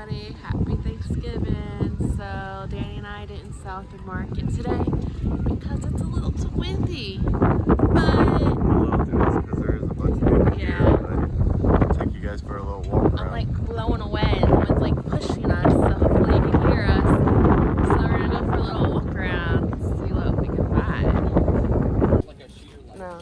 everybody. Happy Thanksgiving. So Danny and I didn't sell at the market today because it's a little too windy. But because there is a bunch of people here. I'll take you guys for a little walk around. I'm like blowing away and someone's like pushing us, so hopefully you can hear us. So we're gonna go for a little walk around and see what we can find. No.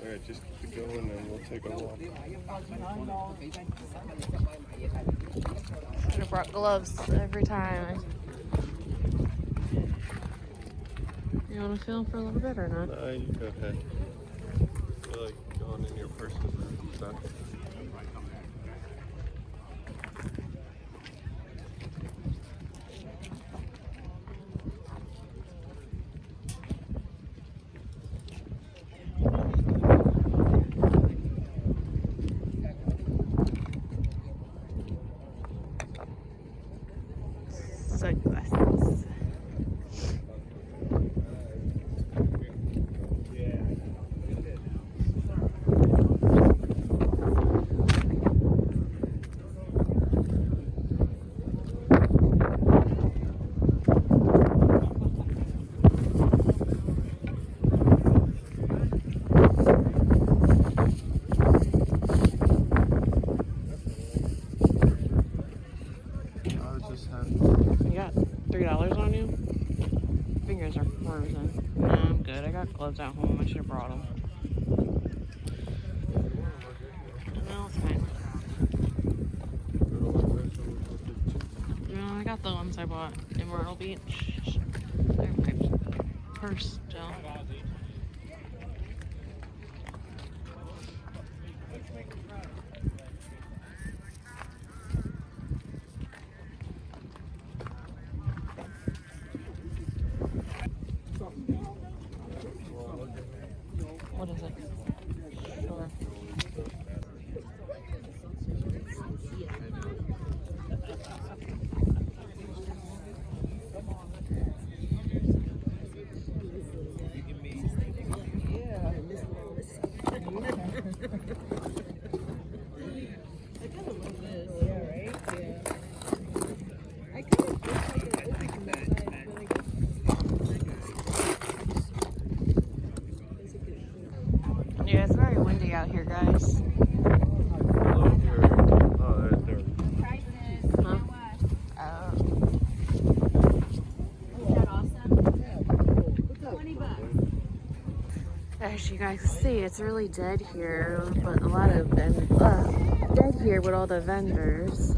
Alright, just keep going and we'll take a walk. Should have brought gloves every time. You want to film for a little bit or not? No, you go ahead. I feel like going in your purse is stuff. Sunglasses. You got $3 on you? Fingers are frozen. No, I'm good. I got gloves at home. I should have brought them. No, it's fine. No, I got the ones I bought in Myrtle Beach. They're my purse still. What is it? Sure. Yeah, it's very windy out here, guys. Huh? As you guys see, it's really dead here, but a lot of dead here with all the vendors.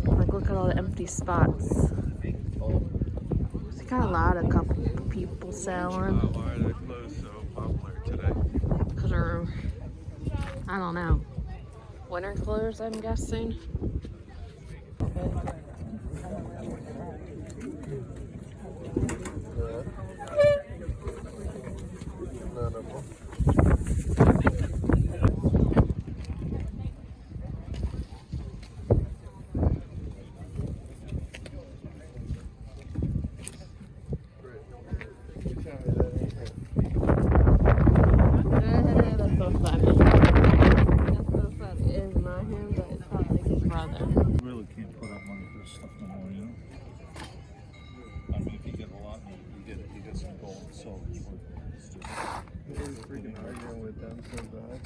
Like, look at all the empty spots. There's got a lot of couple people selling. Why are their clothes so popular today? Because they're, I don't know, winter clothes, I'm guessing. None of them. That's so funny. That's so funny. It's not him, but it's probably his brother. Really can't put up money for this stuff no more, you know? I mean, if you get a lot, you get some gold and silver. It's just, He's freaking arguing with them so bad.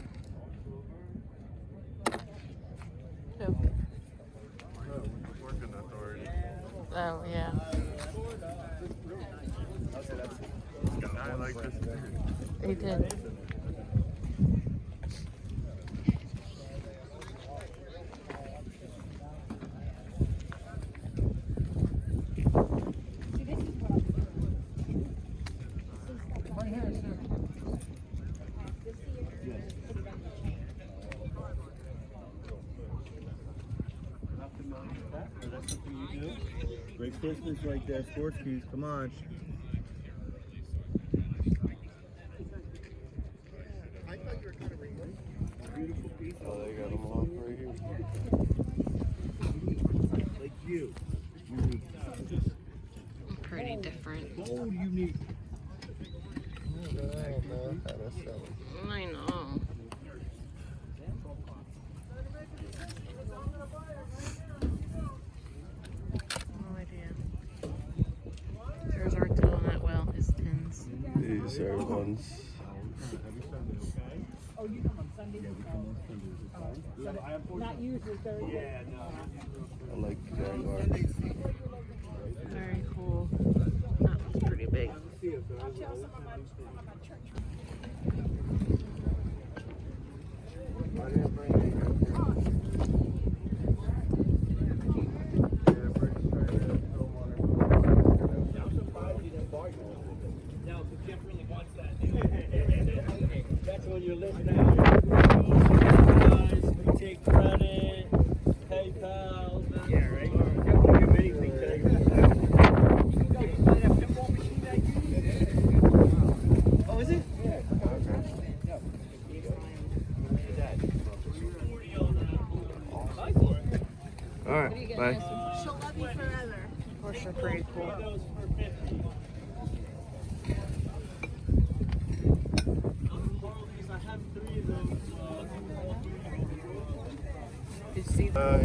Who? No, working authority. Oh, yeah. I like this too. He did. Christmas right there. Sports keys. Come on. Oh, they got them off right here. Like you. Pretty different. Oh, unique. I know. No idea. Yours aren't doing that well, his pins. These are ones. Not usually very good. I like Jaguars. Very cool. That one's pretty big. That's when you're listening out. We take credit, PayPal. Yeah, right. That won't give anything today. Oh, is it? Yeah. All right, bye. She'll love you forever. Of course, they're pretty cool. Did you see He's left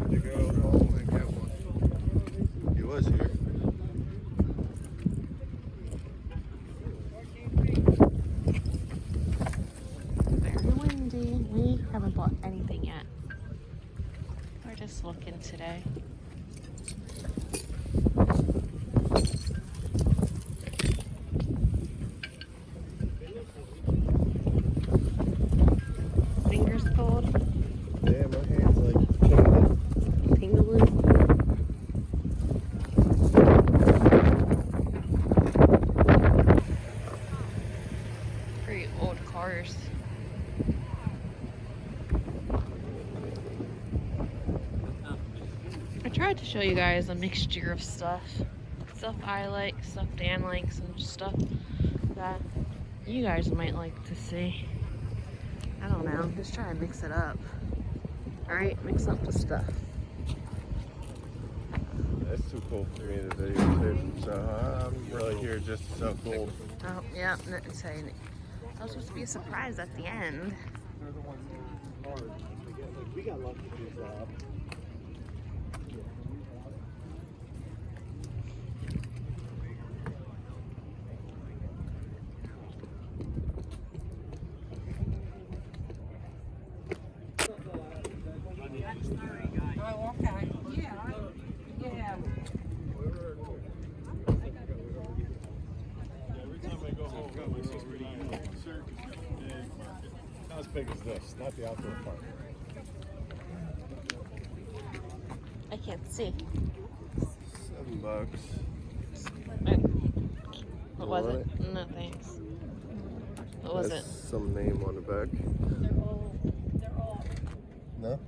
to go home and get one. He was here. very windy. We haven't bought anything yet. We're just looking today. Fingers cold, Yeah, my hand's like tingling. tingling. Pretty old cars. I tried to show you guys a mixture of stuff. Stuff I like, stuff Dan likes, and stuff that you guys might like to see. I don't know, just try to mix it up. Alright, mix up the stuff. That's too cold for me to videotape, so I'm really here just so cold. Oh, yeah, nothing saying it. That was supposed to be a surprise at the end. They're the ones that are hard. We got lucky with this job. Oh, okay. Yeah. Yeah. Every time I go home, my sister and I go circus, big market. Not as big as this, not the outdoor park. I can't see. $7. What was it? No, thanks. What was That's it? some name on the back. No?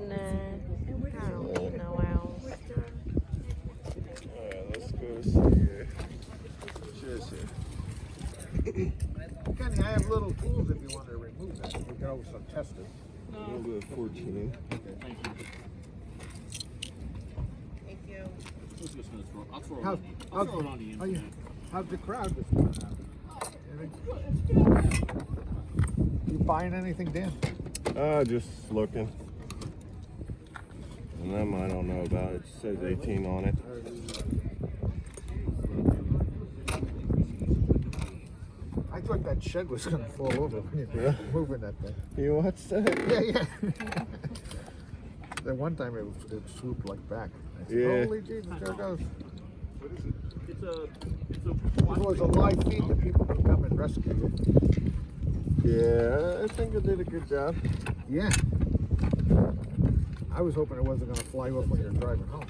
Nah, I don't need no owls. Alright, let's go see here. Cheers here. Kenny, I have little tools if you want to remove that. We can always test it. We'll do a 14. Thank you. I'll throw How's, I'll throw it on the internet. how's the crowd this morning? You buying anything, Dan? Just looking. And them I don't know about. It says 18 on it. I thought that shed was going to fall over when you were moving that thing. You watched that? Yeah. That one time it swooped like back. I said, Yeah. holy Jesus, there it goes. What is it? It's a If it was a live feed, the people could come and rescue you. Yeah, I think I did a good job. Yeah. I was hoping it wasn't going to fly off when you were driving home.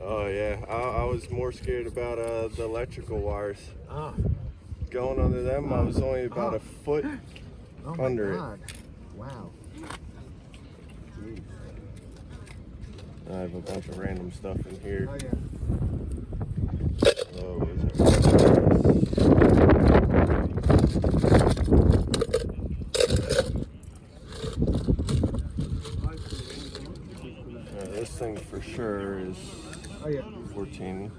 Oh yeah, I was more scared about the electrical wires. Ah. Going under them, I was only about a foot Oh my under God. Wow. Jeez. I have a bunch of random stuff in here. Oh, yeah. Oh, is it? This thing for sure is 14.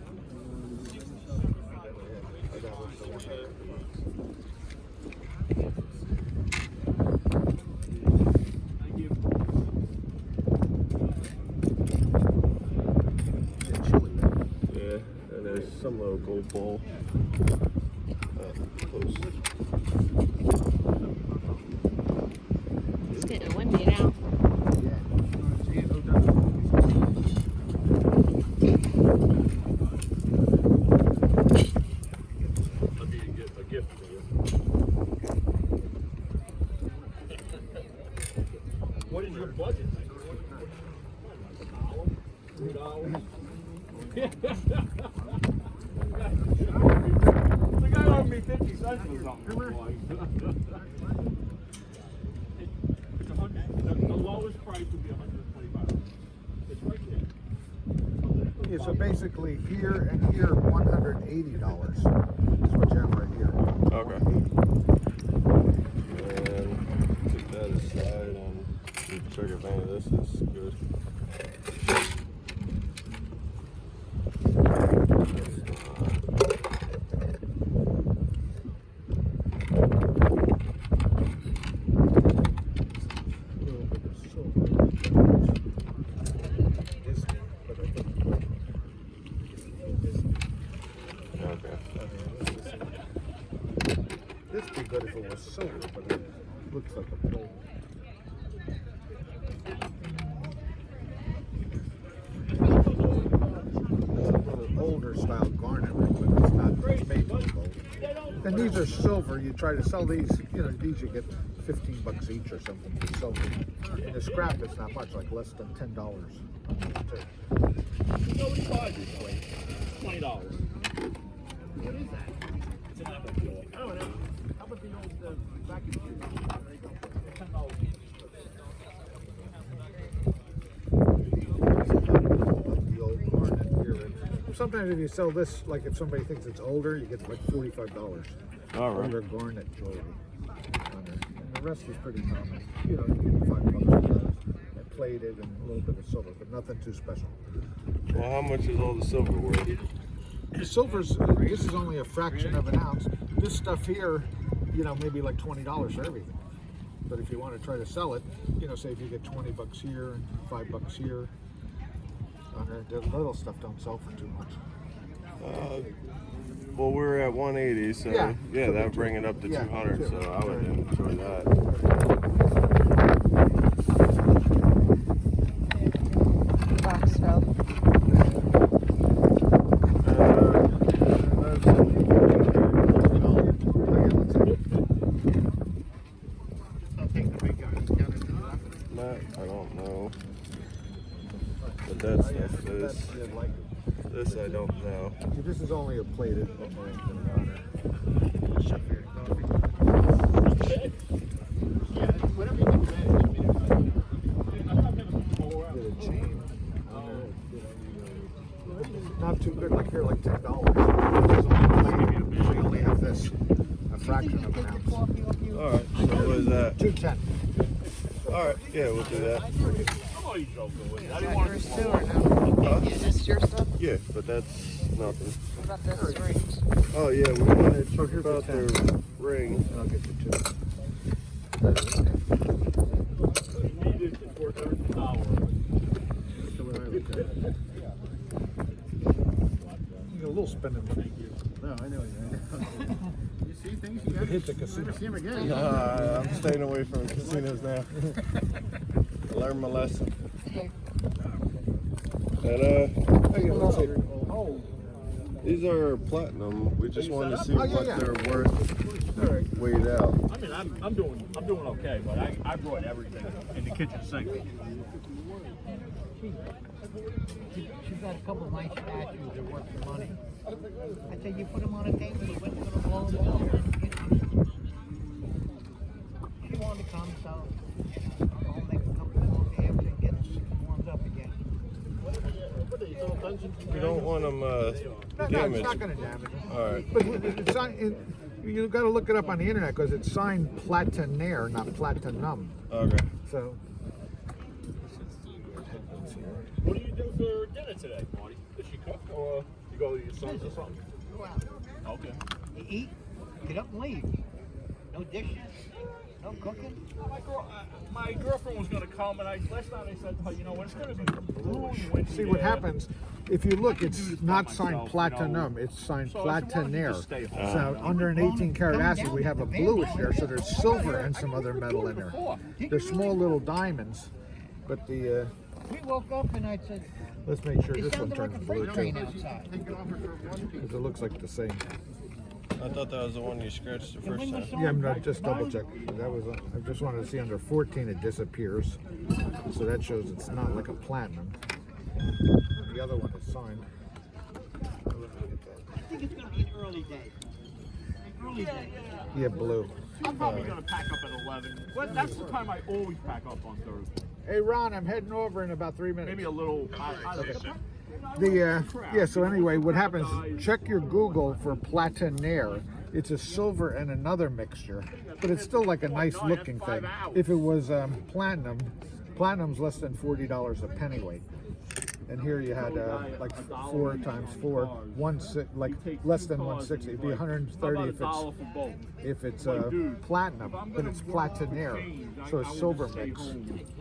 Yeah, and there's some little gold ball. Close. It's getting windy now. What is your budget? $2? The guy offered me 50 cents or something. It's 100. The lowest price would be $125. It's right there. Yeah, so basically here and here, $180 is what you have right here. Okay. And take that aside and the trigger bang of this is good. This would be good if it was silver, but it looks like a gold. Older style garnet ring, but it's not made from gold. And these are silver. You try to sell these, these you get $15 each or something for silver. And the scrap is not much, like less than $10. Nobody buys this way. $20. What is that? It's an apple killer. I don't know. How about the old vacuum cleaner? There you go. $10 each. The old garnet here. Sometimes if you sell this, like if somebody thinks it's older, you get like $45. All right. Older garnet jewelry. And the rest is pretty common. You get $5 for those. And plated and a little bit of silver, but nothing too special. Well, how much is all the silver worth? The silver's, this is only a fraction of an ounce. This stuff here, maybe like $20 for everything. But if you want to try to sell it, say if you get $20 here and $5 here, the little stuff don't sell for too much. Well, we're at 180, so Yeah. that would bring it up to 200. So I would enjoy that. Box fell. I don't know. But that stuff is. This I don't know. See, this is only a plated. Whatever you can manage. Get a chain. Not too good, like here, like $10. We only have this, a fraction of an ounce. Alright, so what is that? $2.10. Alright, yeah, we'll do that. I'm only joking with you. I Is didn't that want yours to. too or no? Huh? Is this your stuff? Yeah, but that's nothing. What about this ring? Oh yeah, we wanted to talk here's about the their ring. I'll get you two. Needed for every hour. You got a little spending money. No, I know. You see things you Hit the casino. never see them again. I'm staying away from casinos now. I learned my lesson. Here. And Oh, these are platinum. We just wanted to see Oh, yeah, what yeah. they're worth all right. weighed out. I mean, I'm doing okay, but I brought everything in the kitchen sink. She's got a couple of nice statues that worth the money. I said, you put them on a table, you went to blow them all. She wanted to come, so I'll make a couple more dabs and get ones up again. You don't want them No, it's damaged. not going to damage them. All right. But it's you got to look it up on the internet because it's signed Platinaire, not Platinum. Okay. So. What do you do for dinner today, Marty? Does she cook or you go to your sons or something? Go out. Okay. You eat, get up and leave. No dishes, no cooking. My girlfriend was going to come, and last night I said to her, you know what, it's going to be brewing when See what happens. If you look, it's not signed Platinum, it's signed Platinaire. So under an 18 karat acid, we have a bluish there, so there's silver and some other metal in there. They're small little diamonds, but the We woke up and I said, let's make sure it this one sounded like turns a blue freight too, train outside. because it looks like the same. I thought that was the one you scratched the first time. Yeah, I'm not just double check. That was I just wanted to see under 14 it disappears, so that shows it's not like a platinum. The other one is signed. I think it's going to be an early day. Early day. Yeah, blue. I'm probably going to pack up at 11. Well, that's the time I always pack up on Thursday. Hey Ron, I'm heading over in about 3 minutes. Maybe a little. Yeah, so anyway, what happens, check your Google for Platinaire. It's a silver and another mixture, but it's still like a nice looking thing. If it was platinum, platinum's less than $40 a pennyweight. And here you had like 4 times 4, like less than 160. It'd be 130 if it's platinum, but it's Platinaire, so it's silver mix.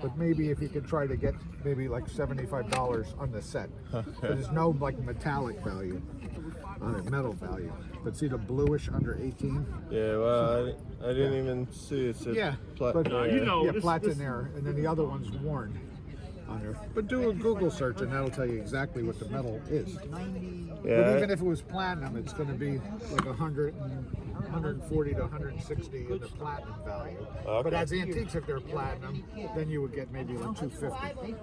But maybe if you could try to get maybe like $75 on the set. There's no like metallic value on it, metal value. But see the bluish under 18? Yeah, well, I didn't even see it. Said Yeah, Platinaire. you know, yeah, this- Platinaire, and then the other one's worn on there. But do a Google search and that'll tell you exactly what the metal is. But Yeah. even if it was platinum, it's going to be like 140 to 160 in the platinum value. Okay. But as antiques, if they're platinum, then you would get maybe like 250.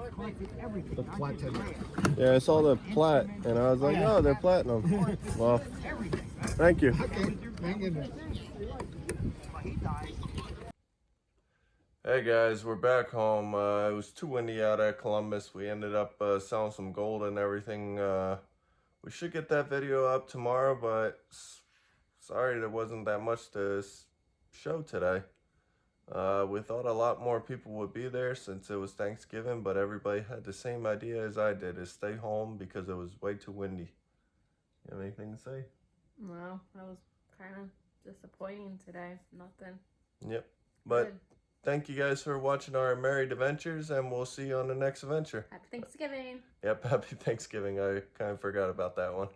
The platinum. Yeah, I saw the plat, and I was like, oh, they're platinum. Well, thank you. Okay, hang in there. Hey guys, we're back home. It was too windy out at Columbus. We ended up selling some gold and everything. We should get that video up tomorrow, but sorry there wasn't that much to show today. We thought a lot more people would be there since it was Thanksgiving, but everybody had the same idea as I did, is stay home because it was way too windy. You have anything to say? No, that was kind of disappointing today. Nothing. Yep. But Good. thank you guys for watching our married adventures, and we'll see you on the next adventure. Happy Thanksgiving. Yep, happy Thanksgiving. I kind of forgot about that one.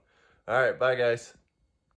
All right, bye guys.